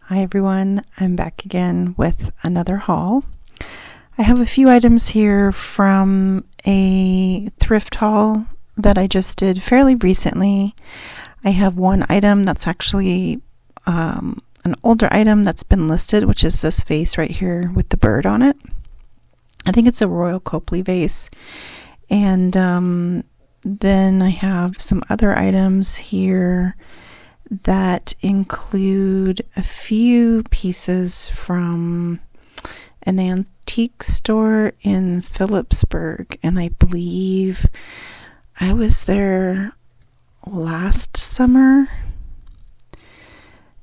Hi everyone, I'm back again with another haul. I have a few items here from a thrift haul that I just did fairly recently. I have one item that's actually an older item that's been listed, which is this vase right here with the bird on it. I think it's a Royal Copley vase. And then I have some other items here that include a few pieces from an antique store in Phillipsburg, and I believe I was there last summer,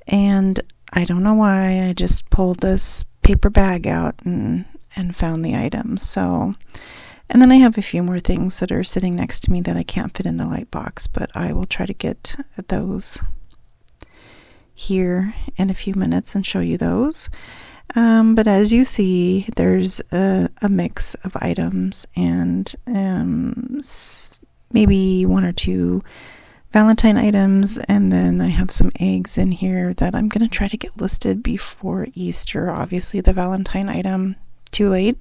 and I don't know why I just pulled this paper bag out and found the items. So, and then I have a few more things that are sitting next to me that I can't fit in the light box, but I will try to get at those here in a few minutes and show you those. But as you see, there's a mix of items and maybe one or two Valentine items, and then I have some eggs in here that I'm going to try to get listed before Easter. Obviously the Valentine item, too late.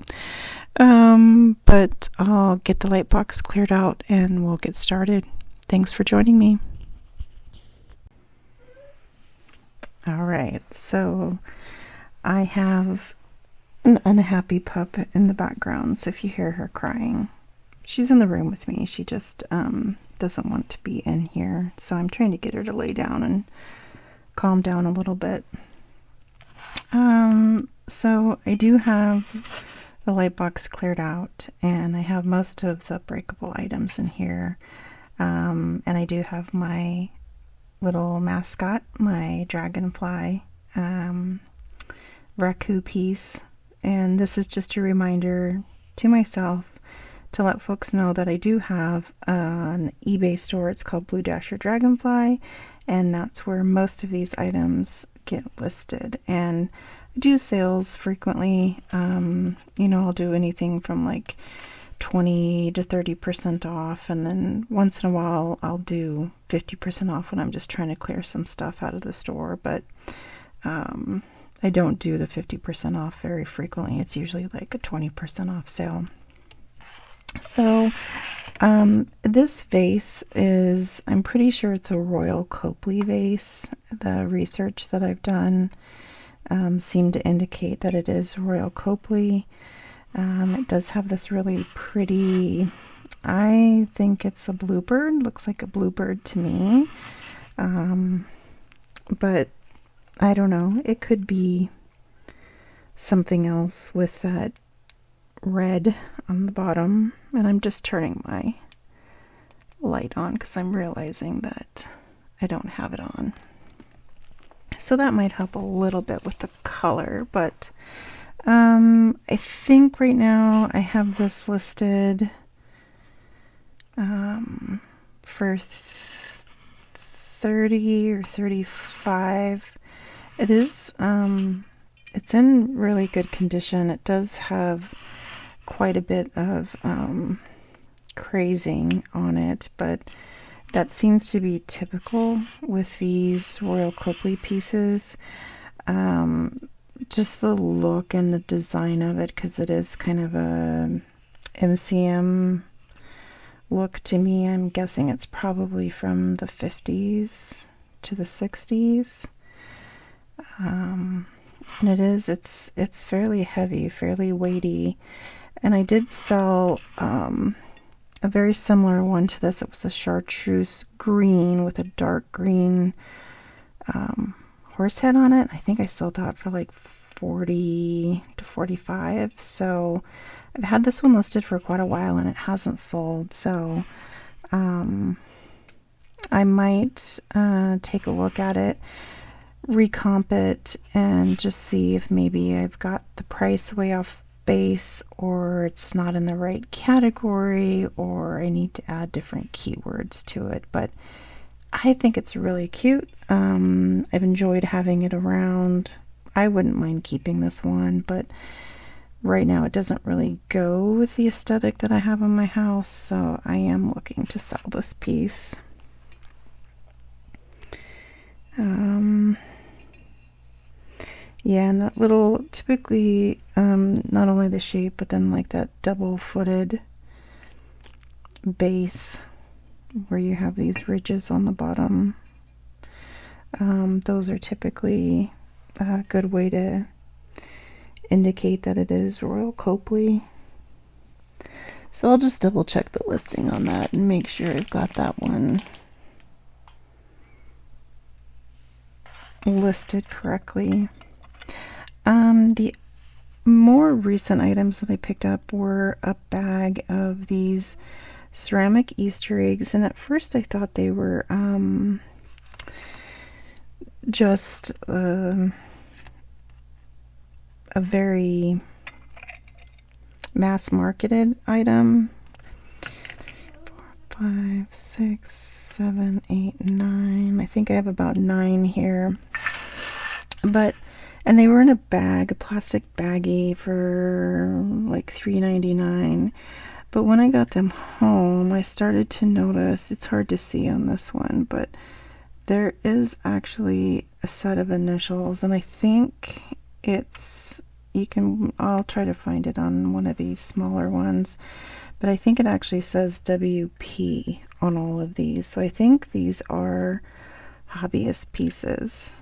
But I'll get the light box cleared out and we'll get started. Thanks for joining me. All right, so I have an unhappy pup in the background, so if you hear her crying, she's in the room with me. She just doesn't want to be in here, so I'm trying to get her to lay down and calm down a little bit. So I do have the light box cleared out, and I have most of the breakable items in here, and I do have my little mascot, my dragonfly raku piece, and this is just a reminder to myself to let folks know that I do have an eBay store. It's called Blue Dasher Dragonfly, and that's where most of these items get listed. And I do sales frequently. I'll do anything from like 20 to 30% off, and then once in a while I'll do 50% off when I'm just trying to clear some stuff out of the store, but I don't do the 50% off very frequently. It's usually like a 20% off sale. So this vase is, I'm pretty sure it's a Royal Copley vase. The research that I've done seemed to indicate that it is Royal Copley. It does have this really pretty, I think it's a bluebird, looks like a bluebird to me, but I don't know, it could be something else with that red on the bottom. And I'm just turning my light on because I'm realizing that I don't have it on, so that might help a little bit with the color. But I think right now I have this listed for 30 or 35. It is it's in really good condition. It does have quite a bit of crazing on it, but that seems to be typical with these Royal Copley pieces. Just the look and the design of it, because it is kind of a MCM look to me. I'm guessing it's probably from the 50s to the 60s. And it's fairly heavy, fairly weighty. And I did sell a very similar one to this. It was a chartreuse green with a dark green horse head on it. I think I sold that for like 40 to 45. So I've had this one listed for quite a while and it hasn't sold. So I might take a look at it, recomp it, and just see if maybe I've got the price way off base, or it's not in the right category, or I need to add different keywords to it. But I think it's really cute. I've enjoyed having it around. I wouldn't mind keeping this one, but right now it doesn't really go with the aesthetic that I have in my house, so I am looking to sell this piece. Yeah, and that little, typically, not only the shape, but then like that double-footed base where you have these ridges on the bottom. Those are typically a good way to indicate that it is Royal Copley. So I'll just double check the listing on that and make sure I've got that one listed correctly. The more recent items that I picked up were a bag of these ceramic Easter eggs, and at first I thought they were just a very mass marketed item. 5, 6, 7, 8, 9. I think I have about 9 here. And they were in a bag, a plastic baggie for like $3.99. But when I got them home, I started to notice, it's hard to see on this one, but there is actually a set of initials, and I think I'll try to find it on one of these smaller ones, but I think it actually says WP on all of these. So I think these are hobbyist pieces.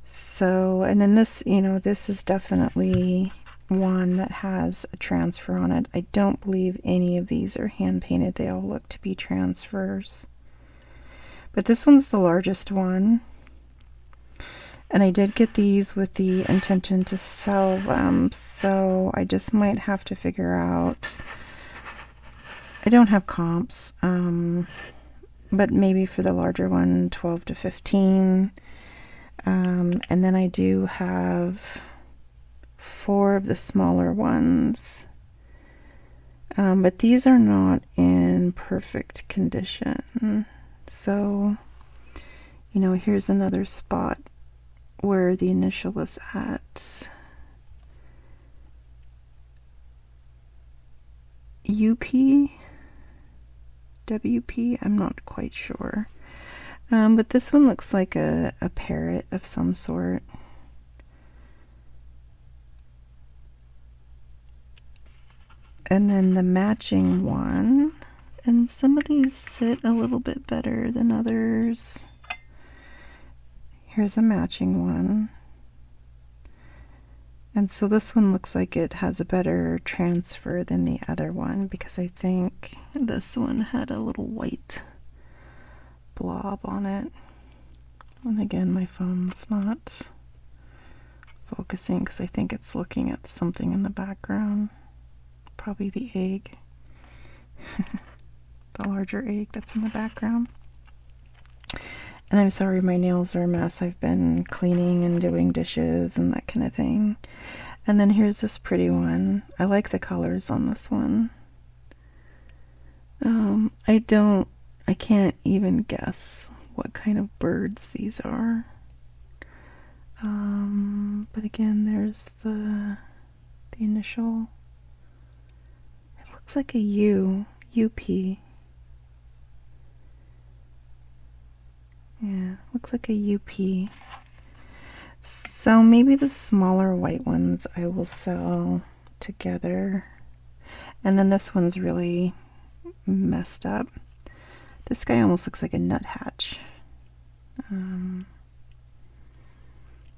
So, and then this, this is definitely one that has a transfer on it. I don't believe any of these are hand painted. They all look to be transfers. But this one's the largest one. And I did get these with the intention to sell them, so I just might have to figure out. I don't have comps, but maybe for the larger one, 12 to 15. And then I do have 4 of the smaller ones. But these are not in perfect condition. So, here's another spot where the initial is at. UP? WP? I'm not quite sure. But this one looks like a parrot of some sort. And then the matching one, and some of these sit a little bit better than others. Here's a matching one. And so this one looks like it has a better transfer than the other one, because I think this one had a little white blob on it. And again, my phone's not focusing because I think it's looking at something in the background. Probably the egg. The larger egg that's in the background. And I'm sorry, my nails are a mess. I've been cleaning and doing dishes and that kind of thing. And then here's this pretty one. I like the colors on this one. I can't even guess what kind of birds these are. But again, there's the initial. It looks like a U, UP. Yeah, looks like a UP. So maybe the smaller white ones I will sell together. And then this one's really messed up. This guy almost looks like a nuthatch.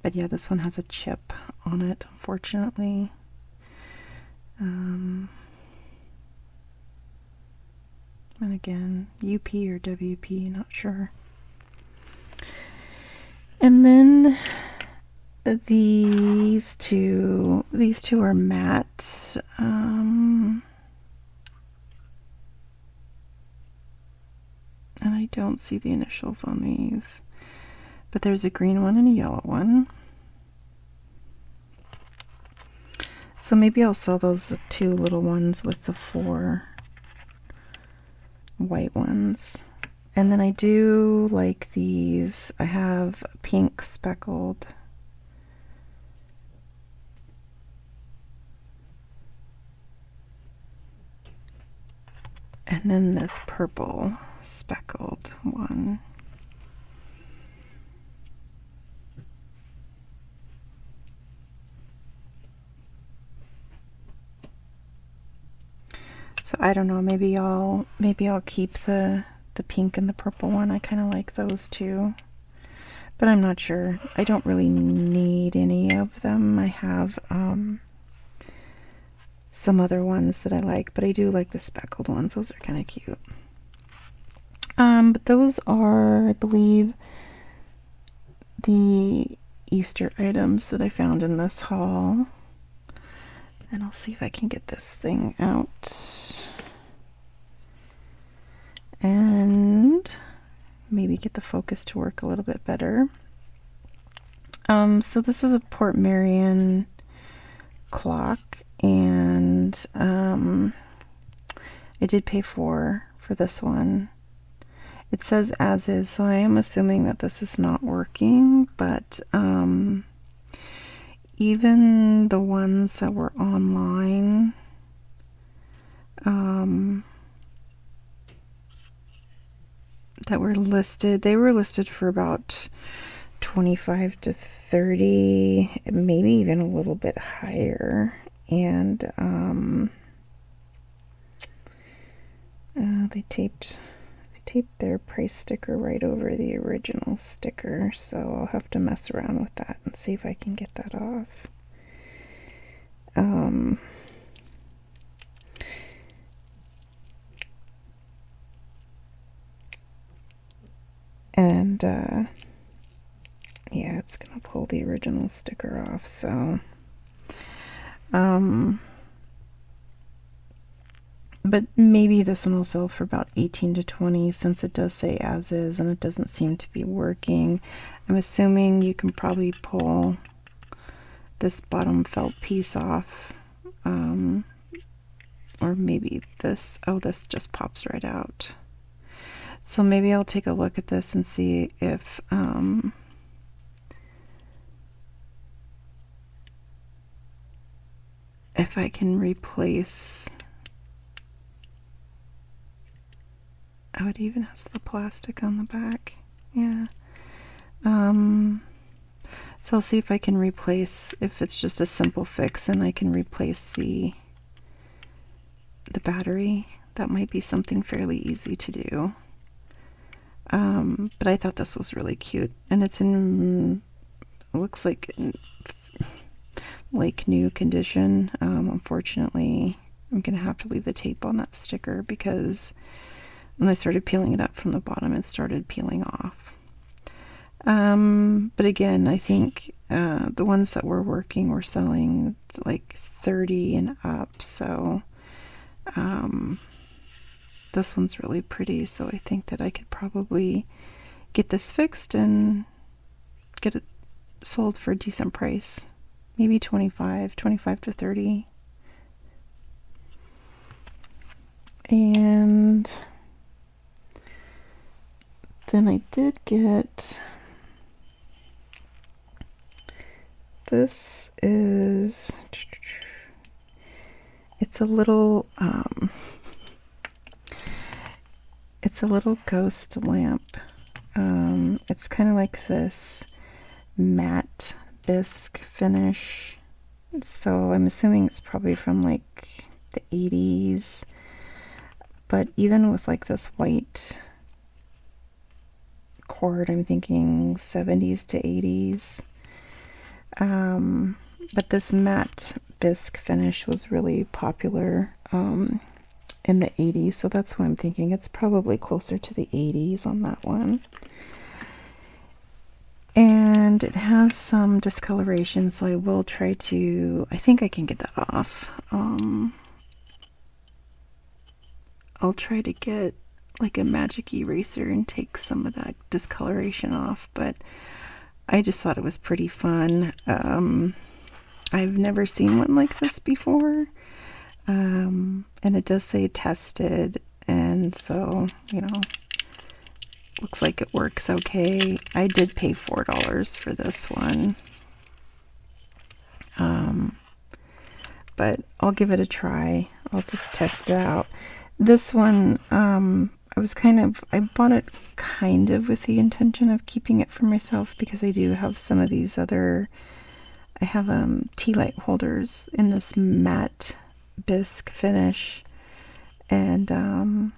But yeah, this one has a chip on it, unfortunately. And again, UP or WP, not sure. And then these two are matte. And I don't see the initials on these, but there's a green one and a yellow one. So maybe I'll sell those 2 little ones with the 4 white ones. And then I do like these. I have pink speckled. And then this purple speckled one. So I don't know, maybe I'll keep the pink and the purple one. I kind of like those too. But I'm not sure. I don't really need any of them. I have some other ones that I like, but I do like the speckled ones. Those are kind of cute. But those are, I believe, the Easter items that I found in this haul. And I'll see if I can get this thing out and maybe get the focus to work a little bit better. So this is a Port Marion clock, and I did pay for this one. It says as is, so I am assuming that this is not working, but even the ones that were online, that were listed, they were listed for about 25 to 30, maybe even a little bit higher. And they taped their price sticker right over the original sticker, so I'll have to mess around with that and see if I can get that off. And yeah, it's gonna pull the original sticker off, so but maybe this one will sell for about 18 to 20, since it does say as is and it doesn't seem to be working. I'm assuming you can probably pull this bottom felt piece off, or maybe this, oh, this just pops right out. So maybe I'll take a look at this and see if I can replace. Oh, it even has the plastic on the back. Yeah. So I'll see if I can replace, if it's just a simple fix and I can replace the battery. That might be something fairly easy to do. But I thought this was really cute, and it's in, it looks like new condition. Unfortunately, I'm gonna have to leave the tape on that sticker because when I started peeling it up from the bottom, it started peeling off. But again, I think the ones that were working were selling like 30 and up, so this one's really pretty, so I think that I could probably get this fixed and get it sold for a decent price. Maybe 25 to 30. And then I did get, this is, it's a little ghost lamp. It's kind of like this matte bisque finish, so I'm assuming it's probably from like the 80s, but even with like this white cord, I'm thinking 70s to 80s. But this matte bisque finish was really popular in the 80s, so that's why I'm thinking it's probably closer to the 80s on that one. And it has some discoloration, so I will try to, I think I can get that off. I'll try to get like a magic eraser and take some of that discoloration off, but I just thought it was pretty fun. I've never seen one like this before. And it does say tested, and so, you know, looks like it works okay. I did pay $4 for this one. But I'll give it a try. I'll just test it out. This one, I bought it kind of with the intention of keeping it for myself, because I do have some of these other, I have tea light holders in this matte bisque finish, And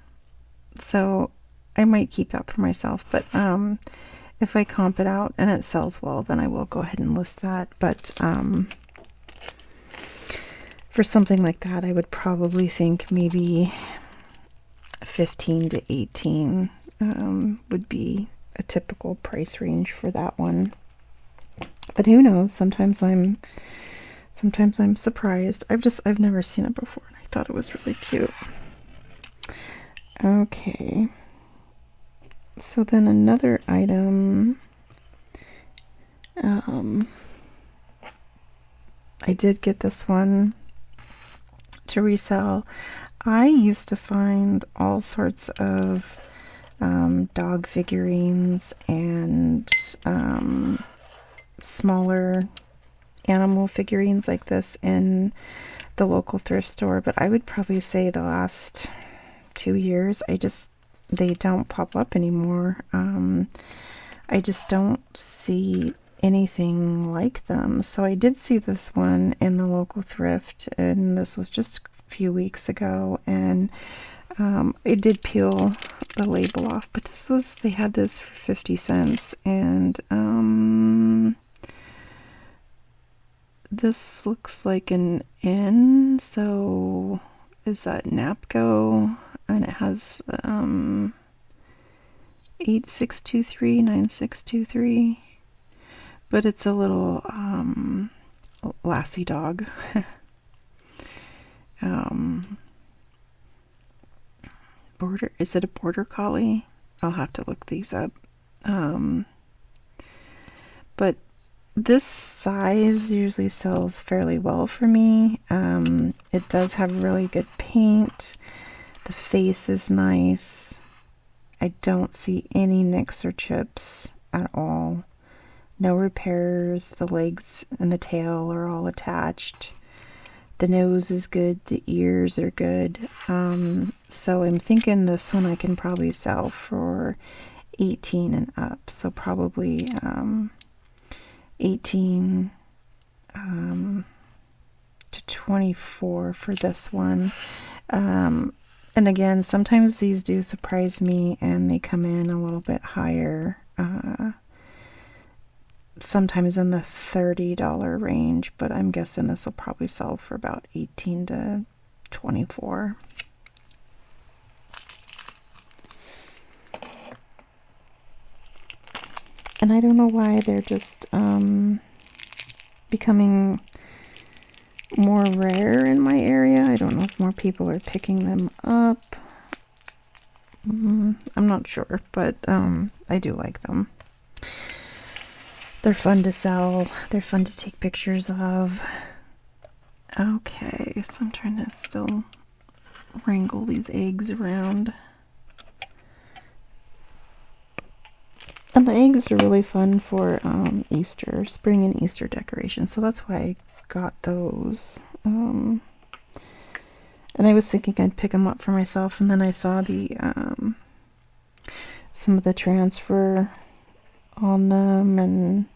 so I might keep that for myself, but if I comp it out and it sells well, then I will go ahead and list that. But for something like that, I would probably think maybe 15 to 18 would be a typical price range for that one. But who knows? Sometimes I'm surprised. I've never seen it before, and I thought it was really cute. Okay. So then another item, I did get this one to resell. I used to find all sorts of dog figurines and smaller animal figurines like this in the local thrift store, but I would probably say the last 2 years they don't pop up anymore. I just don't see anything like them. So I did see this one in the local thrift, and this was just a few weeks ago, and I did peel the label off, but they had this for 50 cents, and this looks like an N, so is that Napco? And it has 86239623, but it's a little lassie dog. Is it a border collie? I'll have to look these up. But this size usually sells fairly well for me. It does have really good paint. The face is nice. I don't see any nicks or chips at all. No repairs. The legs and the tail are all attached. The nose is good. The ears are good. So I'm thinking this one I can probably sell for 18 and up. So probably 18 to 24 for this one. And again, sometimes these do surprise me and they come in a little bit higher, sometimes in the $30 range, but I'm guessing this will probably sell for about 18 to 24. And I don't know why they're just becoming more rare in my area. I don't know if more people are picking them up. I'm not sure, but I do like them. They're fun to sell. They're fun to take pictures of. Okay, so I'm trying to still wrangle these eggs around. And the eggs are really fun for Easter, spring and Easter decorations. So that's why I got those. And I was thinking I'd pick them up for myself, and then I saw the some of the transfer on them and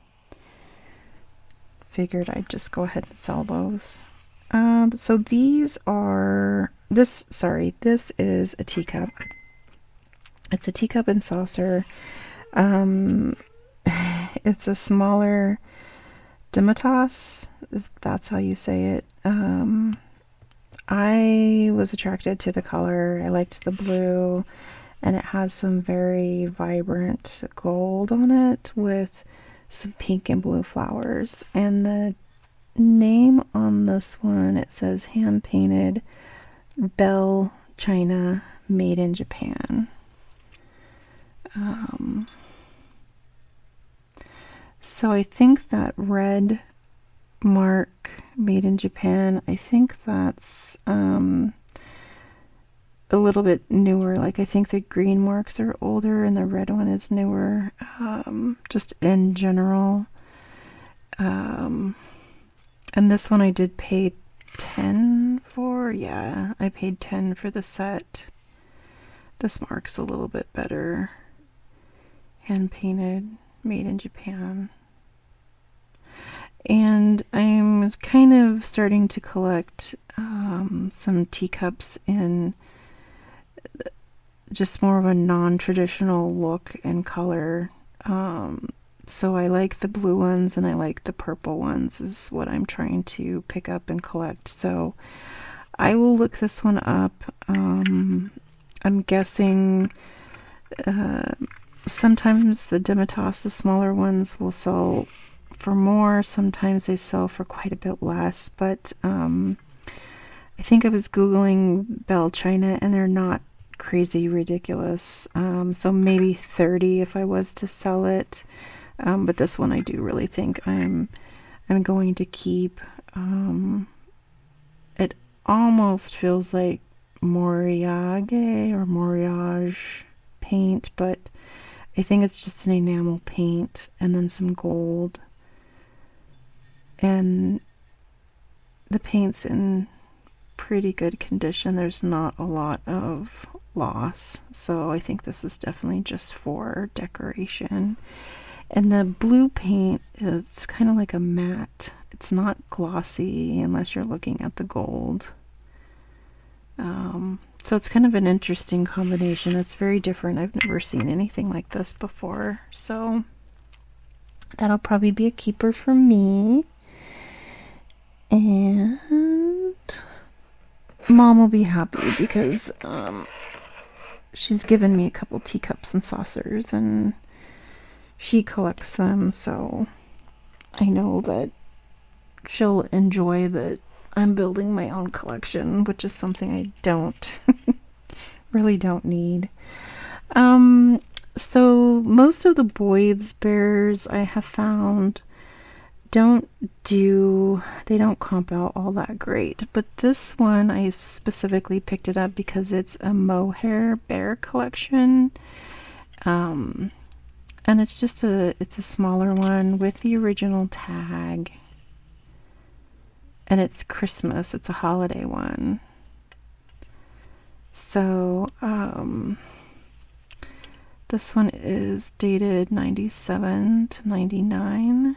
figured I'd just go ahead and sell those. So this is a teacup. It's a teacup and saucer. It's a smaller Dimitas, that's how you say it. I was attracted to the color. I liked the blue, and it has some very vibrant gold on it with some pink and blue flowers. And the name on this one, it says hand painted Belle China, made in Japan. So I think that red mark, made in Japan, I think that's a little bit newer. Like, I think the green marks are older and the red one is newer, just in general. And this one I did pay 10 for. Yeah, I paid 10 for the set. This mark's a little bit better. Hand painted, made in Japan. And I'm kind of starting to collect some teacups in just more of a non-traditional look and color. So I like the blue ones and I like the purple ones is what I'm trying to pick up and collect. So I will look this one up. I'm guessing sometimes the Demitas, the smaller ones, will sell for more. Sometimes they sell for quite a bit less. But I think I was Googling Bell China and they're not crazy ridiculous. So maybe 30 if I was to sell it. But this one I do really think I'm going to keep. It almost feels like Moriage or Moriage paint, but I think it's just an enamel paint and then some gold. And the paint's in pretty good condition. There's not a lot of loss. So I think this is definitely just for decoration. And the blue paint is kind of like a matte. It's not glossy unless you're looking at the gold. So it's kind of an interesting combination. It's very different. I've never seen anything like this before. So that'll probably be a keeper for me. And Mom will be happy because she's given me a couple teacups and saucers and she collects them, so I know that she'll enjoy that I'm building my own collection, which is something I really don't need. So most of the Boyd's bears I have found they don't comp out all that great, but this one I specifically picked it up because it's a mohair bear collection. And it's just it's a smaller one with the original tag. And it's Christmas. It's a holiday one. So, this one is dated 97 to 99.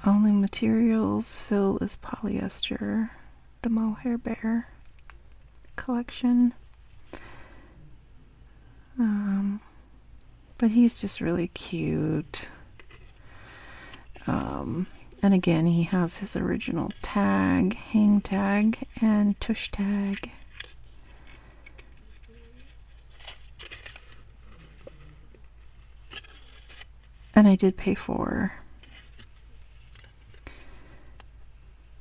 Only materials fill is polyester. The mohair bear collection. But he's just really cute. And again, he has his original tag, hang tag, and tush tag. And I did pay $4.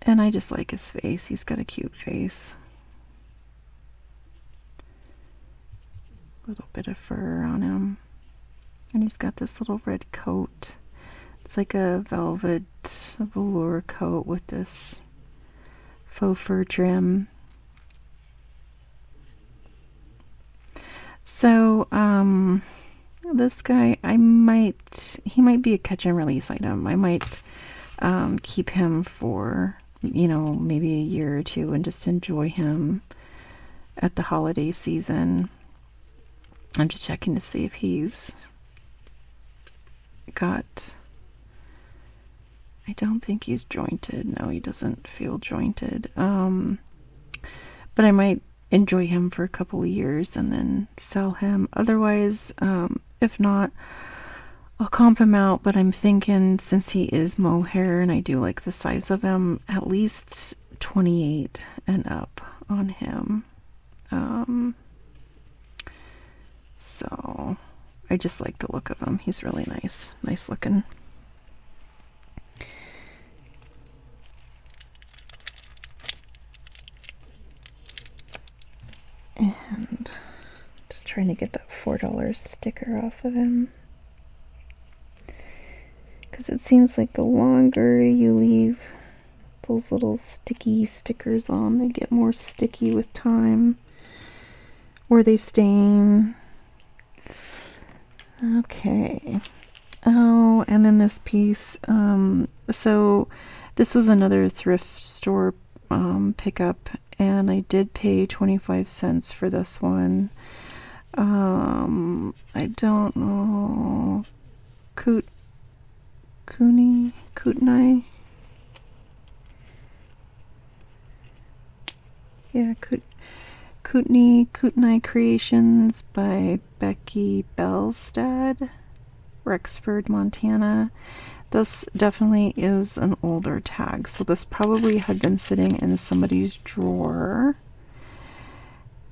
And I just like his face. He's got a cute face. Little bit of fur on him, and he's got this little red coat. It's like a velvet velour coat with this faux fur trim. So this guy, he might be a catch and release item. I might keep him for maybe a year or two and just enjoy him at the holiday season. I'm just checking to see if he's got... I don't think he's jointed. No, he doesn't feel jointed. But I might enjoy him for a couple of years and then sell him. Otherwise, if not, I'll comp him out. But I'm thinking, since he is mohair and I do like the size of him, at least 28 and up on him. So I just like the look of him. He's really nice looking. And just trying to get that $4 sticker off of him. Because it seems like the longer you leave those little sticky stickers on, they get more sticky with time. Or they stain. Okay. Oh, and then this piece. So this was another thrift store pickup, and I did pay 25 cents for this one. I don't know. Kootenai. Yeah, Kootenai Creations by Becky Belstad, Rexford, Montana. This definitely is an older tag, so this probably had been sitting in somebody's drawer.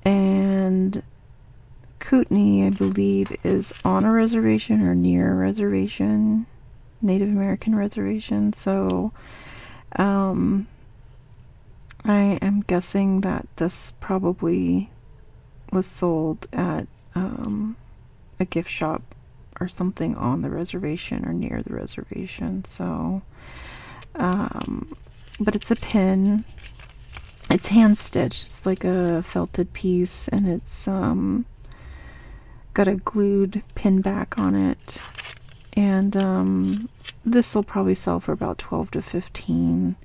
And Kootenai, I believe, is on a reservation or near a reservation, Native American reservation, so I am guessing that this probably was sold at a gift shop or something on the reservation or near the reservation. So, but it's a pin. It's hand stitched. It's like a felted piece, and it's got a glued pin back on it. And this will probably sell for about 12 to 15.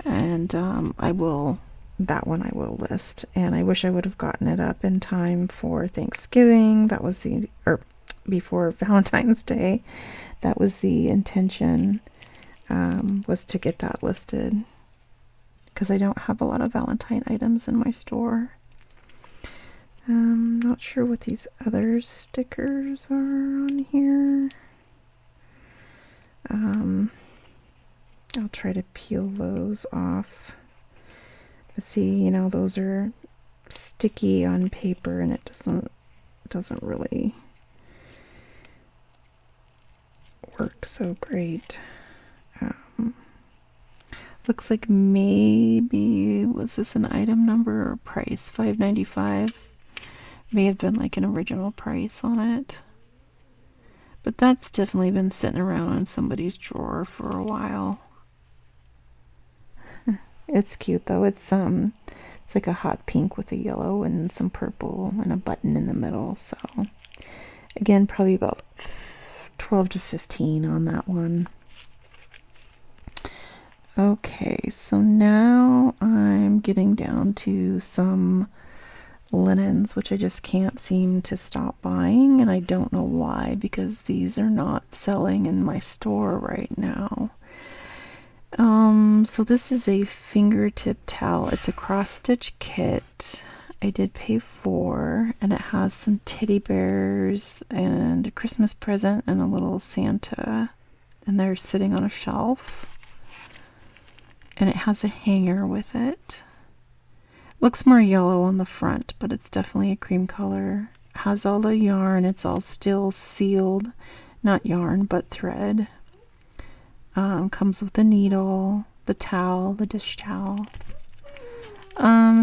And that one I will list. And I wish I would have gotten it up in time for Thanksgiving. That was before Valentine's Day. That was the intention, was to get that listed, because I don't have a lot of Valentine items in my store. Not sure what these other stickers are on here. I'll try to peel those off. But see, those are sticky on paper, and it doesn't really work so great. Looks like maybe, was this an item number or price? $5.95. May have been like an original price on it. But that's definitely been sitting around in somebody's drawer for a while. It's cute though. It's like a hot pink with a yellow and some purple and a button in the middle. So again, probably about 12 to 15 on that one. Okay, so now I'm getting down to some linens, which I just can't seem to stop buying, and I don't know why, because these are not selling in my store right now. So this is a fingertip towel. It's a cross-stitch kit. I did pay $4, and it has some teddy bears and a Christmas present and a little Santa, and they're sitting on a shelf. And it has a hanger with it. Looks more yellow on the front, but it's definitely a cream color. Has all the yarn. It's all still sealed, not yarn, but thread. Comes with a needle, the towel, the dish towel.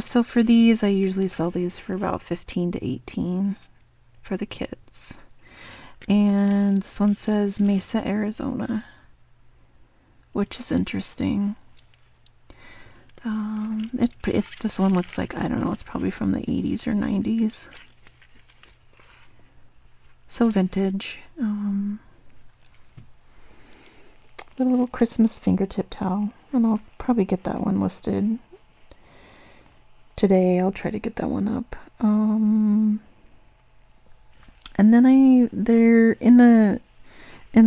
So for these, I usually sell these for about 15 to 18 for the kits. And this one says Mesa, Arizona, which is interesting. This one looks like, I don't know, it's probably from the 80s or 90s. So vintage. A little Christmas fingertip towel, and I'll probably get that one listed today. I'll try to get that one up. And then they're in the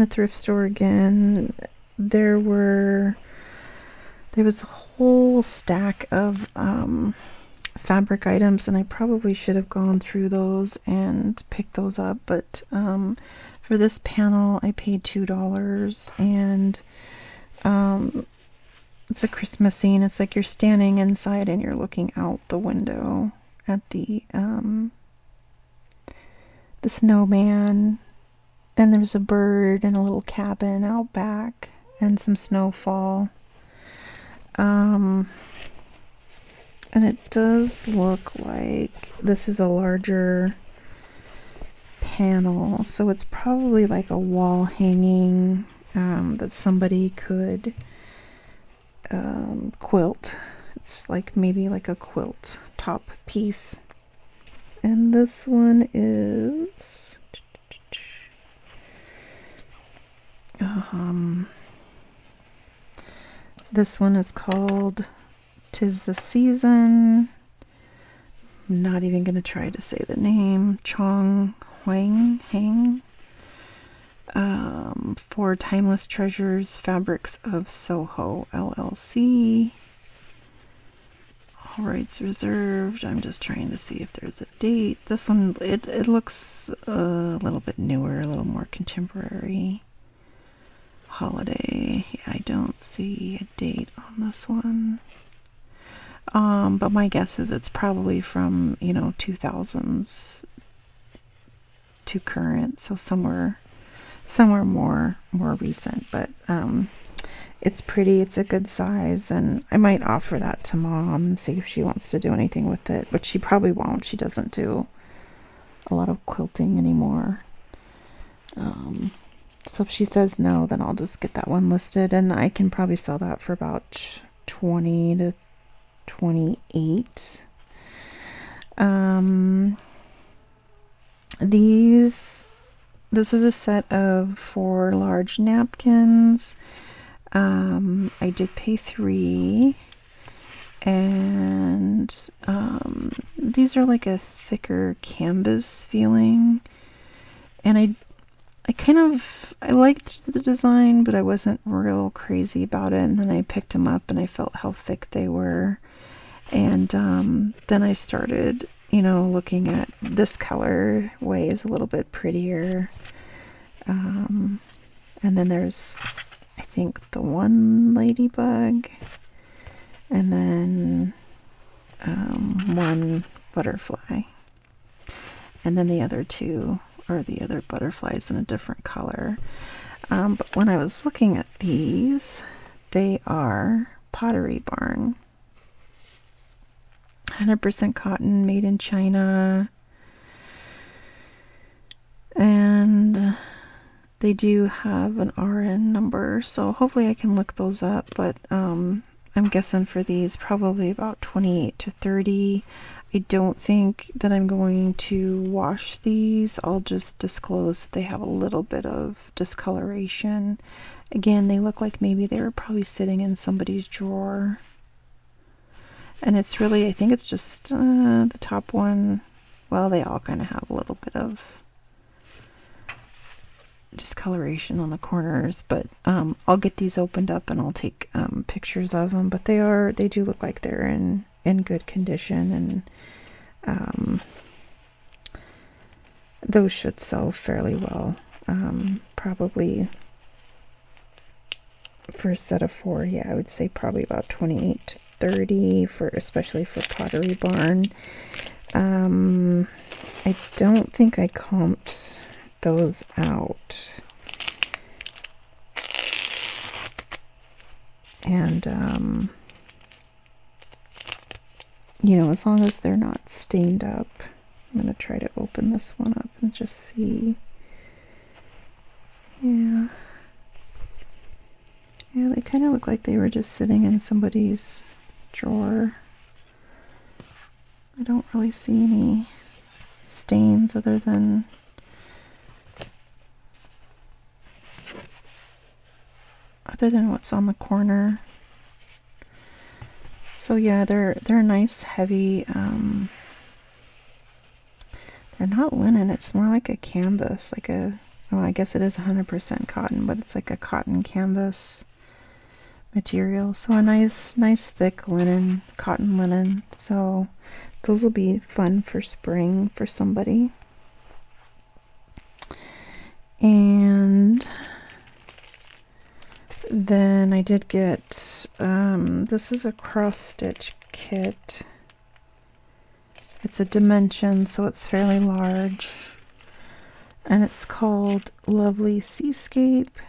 thrift store again. There was a whole stack of fabric items, and I probably should have gone through those and picked those up, but for this panel I paid $2, and it's a Christmas scene. It's like you're standing inside and you're looking out the window at the snowman, and there's a bird and a little cabin out back and some snowfall. And it does look like this is a larger panel, so it's probably like a wall hanging that somebody could quilt. It's like maybe like a quilt top piece. And this one is this one is called 'Tis the Season. I'm not even going to try to say the name. Chong Huang Hang. For Timeless Treasures, Fabrics of Soho, LLC. All rights reserved. I'm just trying to see if there's a date. This one, it looks a little bit newer, a little more contemporary. Holiday. Yeah, I don't see a date on this one. But my guess is it's probably from, 2000s to current, so somewhere more recent. But it's pretty, it's a good size, and I might offer that to Mom and see if she wants to do anything with it, but she probably won't. She doesn't do a lot of quilting anymore. So if she says no, then I'll just get that one listed, and I can probably sell that for about 20 to 28. This is a set of 4 large napkins. I did pay $3, and these are like a thicker canvas feeling, and I liked the design, but I wasn't real crazy about it. And then I picked them up and I felt how thick they were, and then I started looking at this color way is a little bit prettier, and then there's, I think, the one ladybug, and then one butterfly, and then the other two are the other butterflies in a different color. But when I was looking at these, they are Pottery Barn, 100% cotton, made in China, and they do have an RN number, so hopefully I can look those up, but I'm guessing for these probably about 28 to 30. I don't think that I'm going to wash these. I'll just disclose that they have a little bit of discoloration. Again, they look like maybe they were probably sitting in somebody's drawer. And it's really, I think it's just the top one. Well, they all kind of have a little bit of discoloration on the corners, but I'll get these opened up and I'll take pictures of them. But they do look like they're in good condition, and those should sell fairly well. Probably for a set of 4, yeah, I would say probably about 28 to 30 especially for Pottery Barn. I don't think I comped those out, and as long as they're not stained up. I'm going to try to open this one up and just see. Yeah, they kind of look like they were just sitting in somebody's drawer. I don't really see any stains other than what's on the corner. So yeah, they're nice, heavy. They're not linen. It's more like a canvas, I guess it is 100% cotton, but it's like a cotton canvas material. So a nice thick linen, cotton linen. So those will be fun for spring for somebody. And then I did get, this is a cross stitch kit. It's a dimension, so it's fairly large. And it's called Lovely Seascape.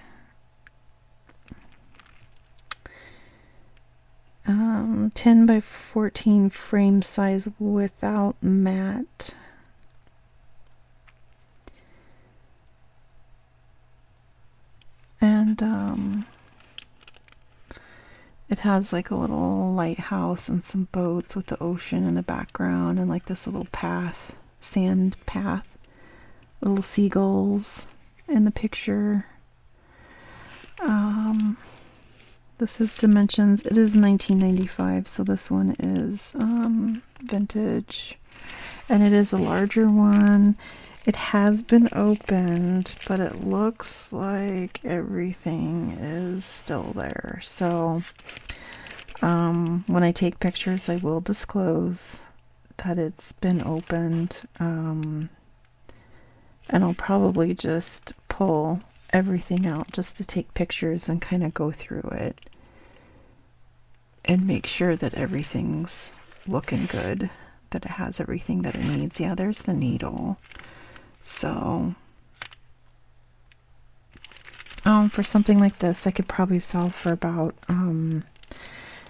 10 by 14 frame size without mat. And it has like a little lighthouse and some boats with the ocean in the background, and like this little path, sand path, little seagulls in the picture. This is dimensions. It is 1995, so this one is vintage, and it is a larger one. It has been opened, but it looks like everything is still there. So When I take pictures, I will disclose that it's been opened, and I'll probably just pull everything out just to take pictures and kind of go through it and make sure that everything's looking good, that it has everything that it needs. Yeah, there's the needle. So for something like this, I could probably sell for about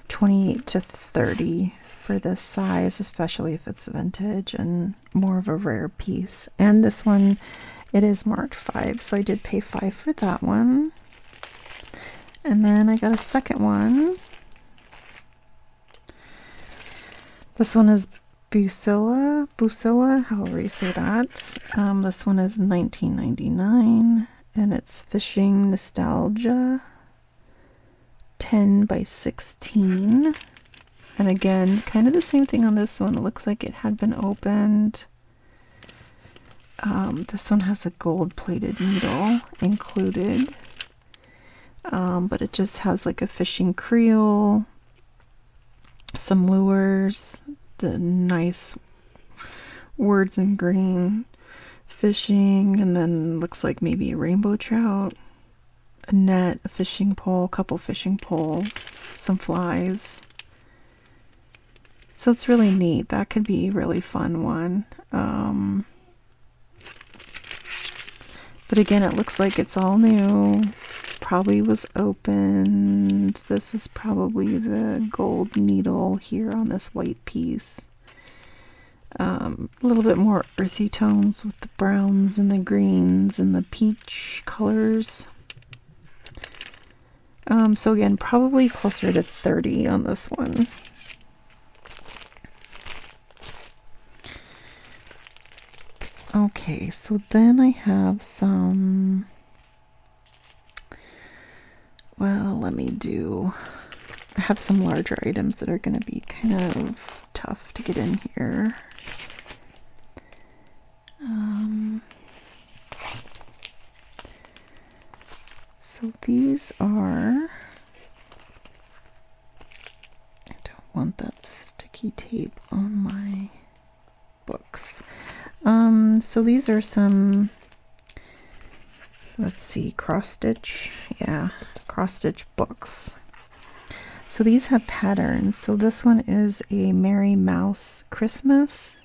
28 to 30 for this size, especially if it's vintage and more of a rare piece. And this one, it is marked 5, so I did pay 5 for that one. And then I got a second one. This one is Busilla, however you say that. This one is $19.99, and it's Fishing Nostalgia, 10 by 16. And again, kind of the same thing on this one. It looks like it had been opened. This one has a gold-plated needle included, but it just has like a fishing creel, some lures, the nice words in green, fishing, and then looks like maybe a rainbow trout, a net, a fishing pole, a couple fishing poles, some flies. So it's really neat. That could be a really fun one. But again, it looks like it's all new. Probably was opened. This is probably the gold needle here on this white piece. A little bit more earthy tones with the browns and the greens and the peach colors. So again, probably closer to 30 on this one. Okay, so then I have some, well, I have some larger items that are going to be kind of tough to get in here. So these are, I don't want that sticky tape on my books. So these are some, let's see, cross-stitch, yeah, cross-stitch books. So these have patterns. So this one is a Merry Mouse Christmas.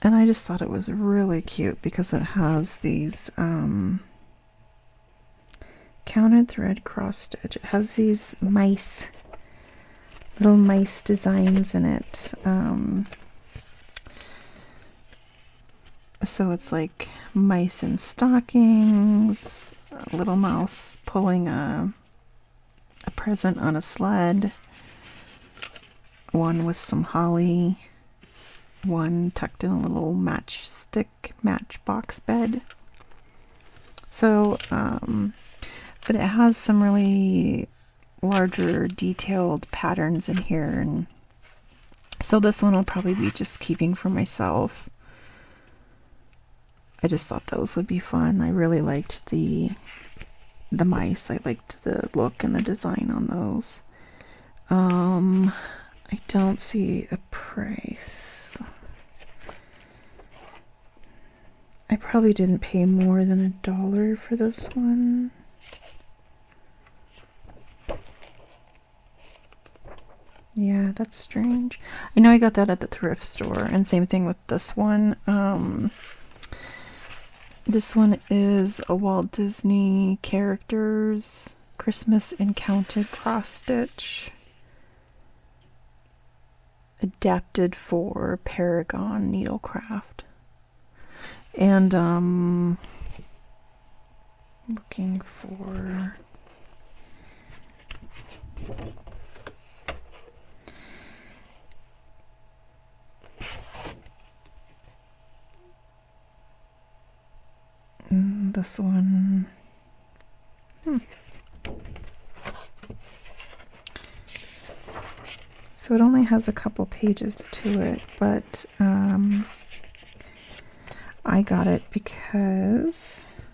And I just thought it was really cute because it has these counted thread cross-stitch. It has these mice, little mice designs in it. So it's like mice in stockings, a little mouse pulling a present on a sled, one with some holly, one tucked in a little matchbox bed. So, but it has some really larger detailed patterns in here, and so this one I'll probably be just keeping for myself. I just thought those would be fun. I really liked the mice. I liked the look and the design on those. I don't see a price. I probably didn't pay more than $1 for this one. Yeah, that's strange. I know I got that at the thrift store, and same thing with this one. This one is a Walt Disney Characters Christmas Encountered cross stitch, adapted for Paragon Needlecraft. And looking for this one. So it only has a couple pages to it, but I got it because,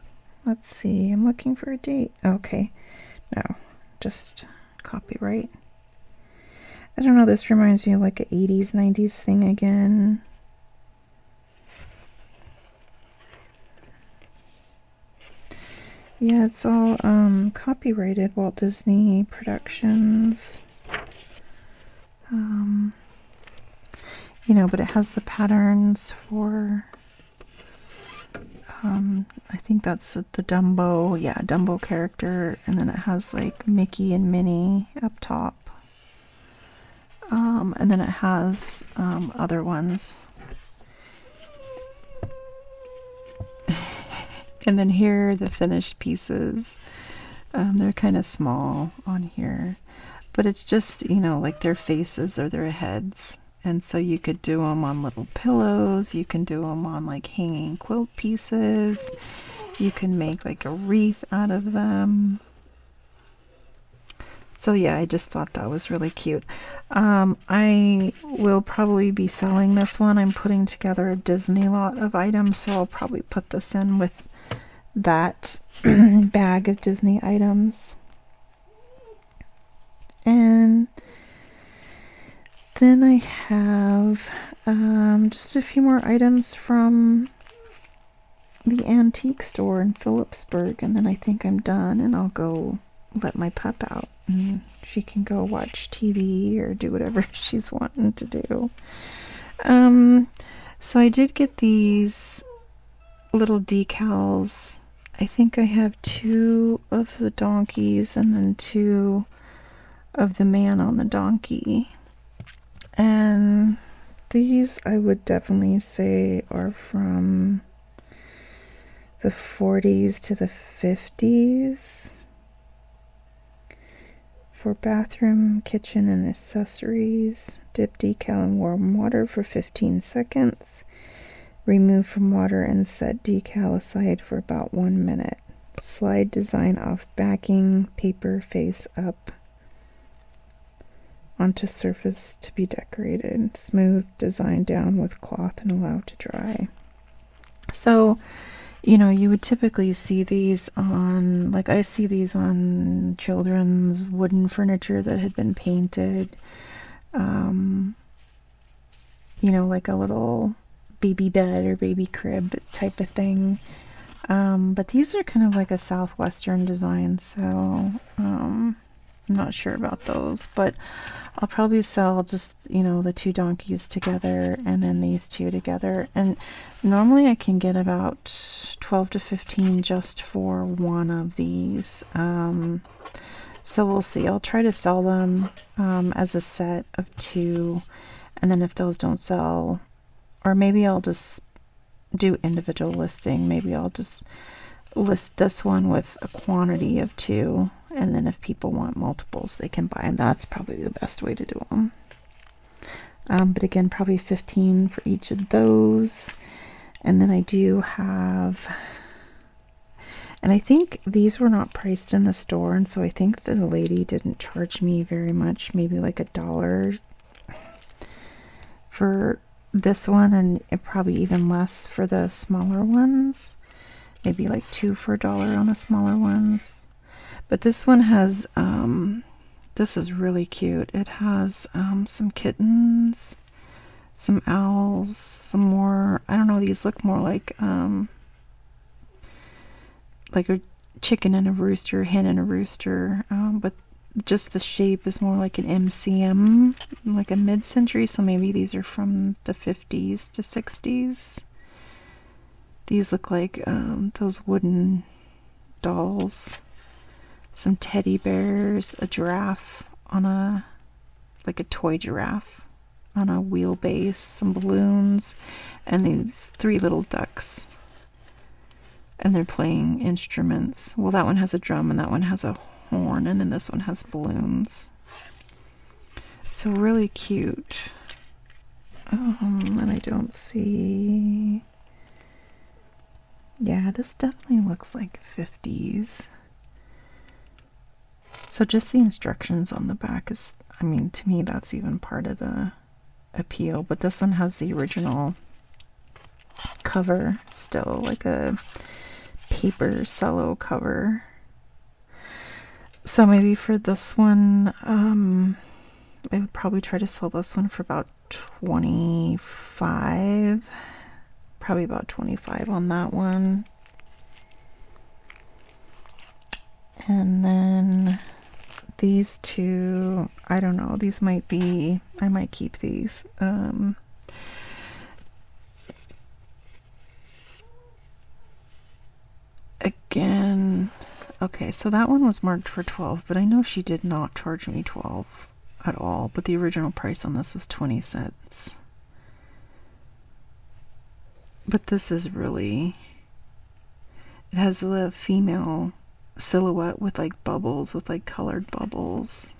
let's see, I'm looking for a date. Okay, No, just copyright. I don't know, this reminds me of like an 80s, 90s thing again. Yeah, it's all copyrighted Walt Disney Productions. You know, but it has the patterns for, I think that's the Dumbo, yeah, Dumbo character, and then it has like Mickey and Minnie up top. And then it has other ones. And then here are the finished pieces. They're kind of small on here, but it's just, you know, like their faces or their heads. And so you could do them on little pillows. You can do them on like hanging quilt pieces. You can make like a wreath out of them. So yeah, I just thought that was really cute. I will probably be selling this one. I'm putting together a Disney lot of items, so I'll probably put this in with that bag of Disney items. And then I have just a few more items from the antique store in Phillipsburg, and then I think I'm done, and I'll go let my pup out and she can go watch TV or do whatever she's wanting to do. So I did get these little decals. I think I have 2 of the donkeys and then 2 of the man on the donkey. And these I would definitely say are from the 40s to the 50s. For bathroom, kitchen, and accessories, dip decal in warm water for 15 seconds. Remove from water and set decal aside for about 1 minute. Slide design off backing, paper face up onto surface to be decorated. Smooth design down with cloth and allow to dry. So, you know, you would typically see these on, like I see these on children's wooden furniture that had been painted. You know, like a little baby bed or baby crib type of thing. But these are kind of like a southwestern design, so I'm not sure about those, but I'll probably sell just, you know, the 2 donkeys together and then these 2 together. And normally I can get about 12 to 15 just for one of these. So we'll see. I'll try to sell them as a set of 2, and then if those don't sell, or maybe I'll just do individual listing. Maybe I'll just list this one with a quantity of 2, and then if people want multiples, they can buy them. That's probably the best way to do them. But again, probably 15 for each of those. And then I do have, and I think these were not priced in the store, and so I think the lady didn't charge me very much, maybe like $1 for this one, and probably even less for the smaller ones. Maybe like 2 for $1 on the smaller ones. But this one has, this is really cute. It has some kittens, some owls, some more, I don't know, these look more like a chicken and a rooster, hen and a rooster, but just the shape is more like an MCM, like a mid-century, so maybe these are from the 50s to 60s. These look like those wooden dolls. Some teddy bears, a giraffe on a, like a toy giraffe on a wheelbase, some balloons, and these 3 little ducks. And they're playing instruments. Well, that one has a drum and that one has a horn, and then this one has balloons. So really cute. And I don't see, yeah, this definitely looks like 50s. So just the instructions on the back is, I mean, to me that's even part of the appeal. But this one has the original cover still, like a paper cello cover. So maybe for this one, I would probably try to sell this one for about 25. Probably about 25 on that one. And then these two, I don't know, these might be, I might keep these. Again, okay, so that one was marked for 12, but I know she did not charge me 12 at all, but the original price on this was 20 cents. But this is really, it has the female silhouette with like bubbles, with like colored bubbles.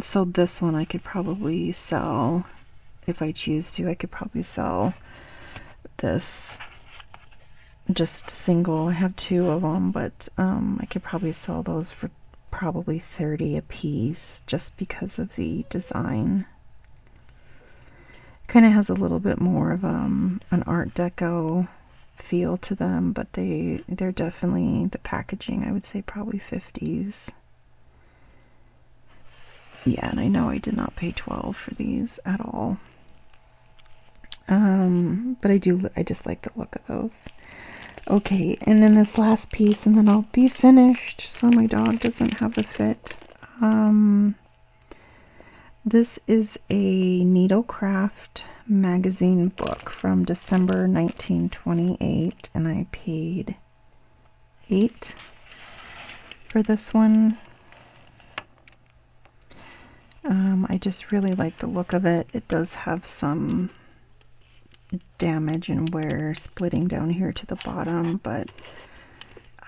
So this one I could probably sell, if I choose to, I could probably sell this just single. I have two of them, but I could probably sell those for probably 30 a piece, just because of the design. Kind of has a little bit more of an Art Deco feel to them, but they're definitely, the packaging, I would say probably 50s. Yeah, and I know I did not pay 12 for these at all. But I just like the look of those. Okay, and then this last piece, and then I'll be finished, so my dog doesn't have the fit. This is a Needlecraft magazine book from December 1928, and I paid $8 for this one. I just really like the look of it. It does have some damage and wear splitting down here to the bottom, but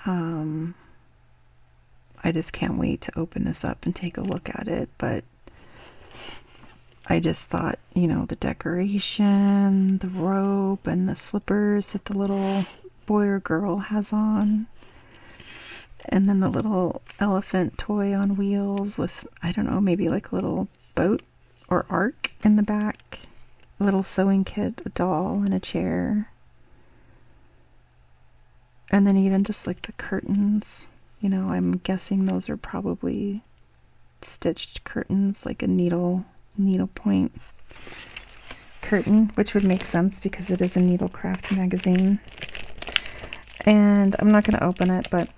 I just can't wait to open this up and take a look at it. But I just thought, you know, the decoration, the robe, and the slippers that the little boy or girl has on, and then the little elephant toy on wheels with, I don't know, maybe like a little boat or ark in the back, a little sewing kit, a doll, and a chair. And then even just like the curtains, you know, I'm guessing those are probably stitched curtains, like a needlepoint curtain, which would make sense because it is a Needlecraft magazine. And I'm not going to open it, but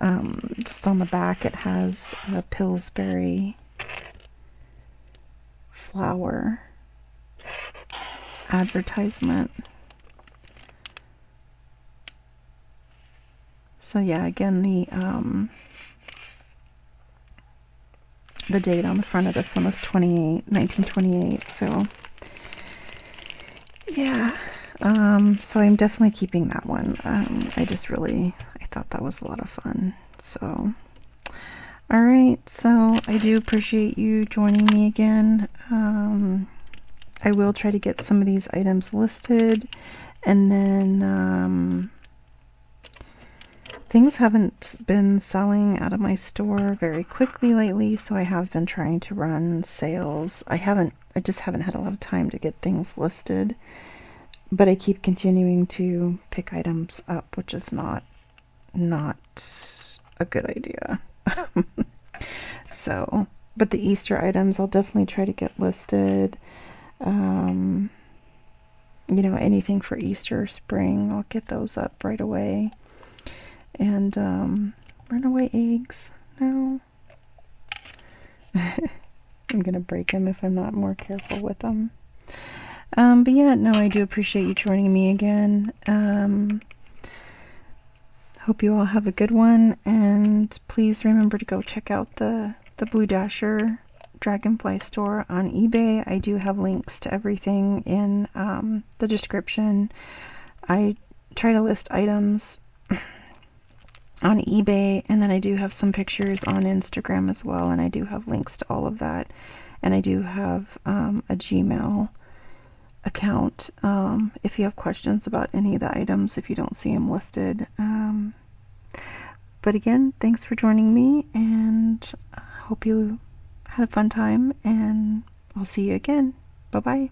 just on the back it has a Pillsbury flower advertisement. So yeah, again, the date on the front of this one was 1928. So yeah, so I'm definitely keeping that one. I thought that was a lot of fun. So all right, so I do appreciate you joining me again. I will try to get some of these items listed, and then things haven't been selling out of my store very quickly lately, so I have been trying to run sales. I just haven't had a lot of time to get things listed, but I keep continuing to pick items up, which is not a good idea. So, but the Easter items I'll definitely try to get listed. You know, anything for Easter or spring, I'll get those up right away. And runaway eggs, no. I'm gonna break them if I'm not more careful with them. But yeah, no, I do appreciate you joining me again. Hope you all have a good one, and please remember to go check out the Blue Dasher Dragonfly store on eBay. I do have links to everything in the description. I try to list items on eBay, and then I do have some pictures on Instagram as well, and I do have links to all of that. And I do have a Gmail account if you have questions about any of the items, if you don't see them listed. But again, thanks for joining me, and I hope you had a fun time, and I'll see you again. Bye-bye.